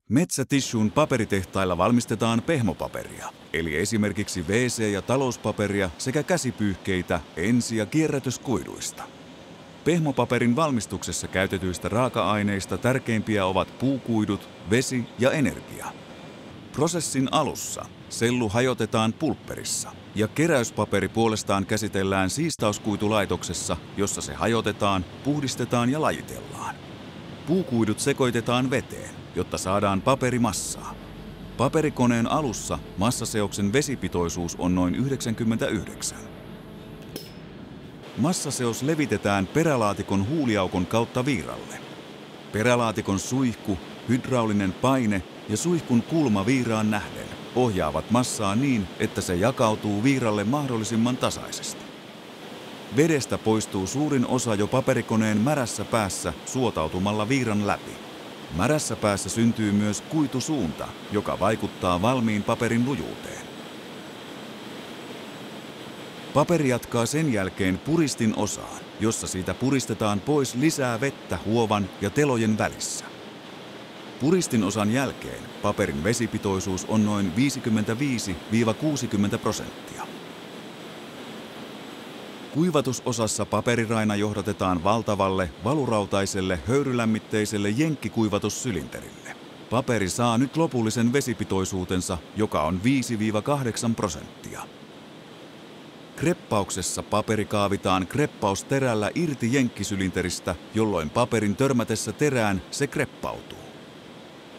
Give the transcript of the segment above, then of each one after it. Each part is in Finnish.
Metsätissuun paperitehtailla valmistetaan pehmopaperia, eli esimerkiksi WC- ja talouspaperia sekä käsipyyhkeitä ensi- ja kierrätyskuiduista. Pehmopaperin valmistuksessa käytetyistä raaka-aineista tärkeimpiä ovat puukuidut, vesi ja energia. Prosessin alussa sellu hajotetaan pulpperissa ja keräyspaperi puolestaan käsitellään siistauskuitulaitoksessa, jossa se hajotetaan, puhdistetaan ja lajitellaan. Puukuidut sekoitetaan veteen, jotta saadaan paperimassaa. Paperikoneen alussa massaseoksen vesipitoisuus on noin 99. Massaseos levitetään perälaatikon huuliaukon kautta viiralle. Perälaatikon suihku, hydraulinen paine ja suihkun kulma viiraan nähden ohjaavat massaa niin, että se jakautuu viiralle mahdollisimman tasaisesti. Vedestä poistuu suurin osa jo paperikoneen märässä päässä suotautumalla viiran läpi. Märässä päässä syntyy myös kuitusuunta, joka vaikuttaa valmiin paperin lujuuteen. Paperi jatkaa sen jälkeen puristin osaan, jossa siitä puristetaan pois lisää vettä huovan ja telojen välissä. Puristin osan jälkeen paperin vesipitoisuus on noin 55–60%. Kuivatusosassa paperiraina johdatetaan valtavalle, valurautaiselle, höyrylämmitteiselle jenkkikuivatussylinterille. Paperi saa nyt lopullisen vesipitoisuutensa, joka on 5–8%. Kreppauksessa paperi kaavitaan kreppausterällä irti jenkkisylinteristä, jolloin paperin törmätessä terään se kreppautuu.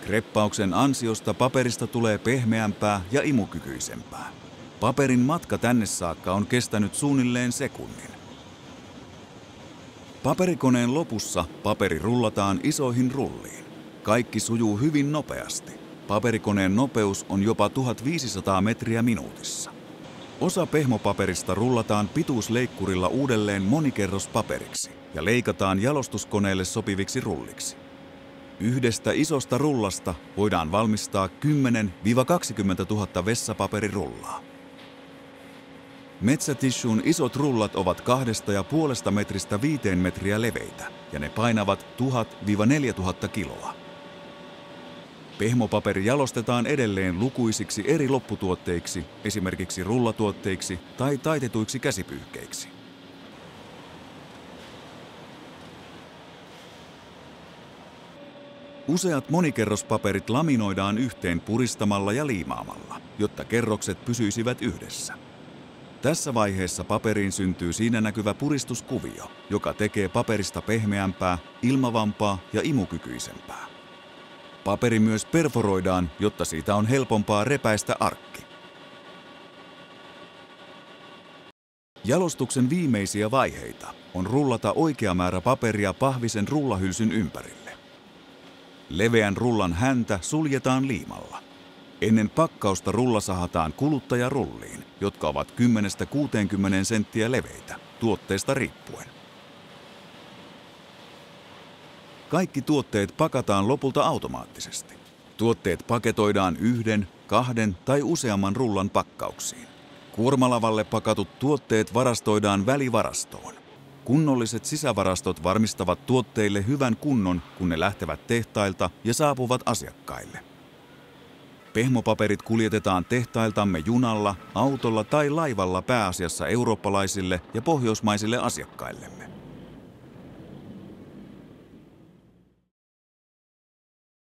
Kreppauksen ansiosta paperista tulee pehmeämpää ja imukykyisempää. Paperin matka tänne saakka on kestänyt suunnilleen sekunnin. Paperikoneen lopussa paperi rullataan isoihin rulliin. Kaikki sujuu hyvin nopeasti. Paperikoneen nopeus on jopa 1500 metriä minuutissa. Osa pehmopaperista rullataan pituusleikkurilla uudelleen monikerrospaperiksi ja leikataan jalostuskoneelle sopiviksi rulliksi. Yhdestä isosta rullasta voidaan valmistaa 10–20 000 vessapaperirullaa. Metsätissuun isot rullat ovat 2,5 metristä 5 metriä leveitä ja ne painavat 1000–4000 kiloa. Pehmopaperi jalostetaan edelleen lukuisiksi eri lopputuotteiksi, esimerkiksi rullatuotteiksi tai taitetuiksi käsipyyhkeiksi. Useat monikerrospaperit laminoidaan yhteen puristamalla ja liimaamalla, jotta kerrokset pysyisivät yhdessä. Tässä vaiheessa paperiin syntyy siinä näkyvä puristuskuvio, joka tekee paperista pehmeämpää, ilmavampaa ja imukykyisempää. Paperi myös perforoidaan, jotta siitä on helpompaa repäistä arkki. Jalostuksen viimeisiä vaiheita on rullata oikea määrä paperia pahvisen rullahylsyn ympärille. Leveän rullan häntä suljetaan liimalla. Ennen pakkausta rulla sahataan kuluttajarulliin, jotka ovat 10–60 senttiä leveitä, tuotteesta riippuen. Kaikki tuotteet pakataan lopulta automaattisesti. Tuotteet paketoidaan 1, 2 tai useamman rullan pakkauksiin. Kuormalavalle pakatut tuotteet varastoidaan välivarastoon. Kunnolliset sisävarastot varmistavat tuotteille hyvän kunnon, kun ne lähtevät tehtailta ja saapuvat asiakkaille. Pehmopaperit kuljetetaan tehtailtamme junalla, autolla tai laivalla pääasiassa eurooppalaisille ja pohjoismaisille asiakkaillemme.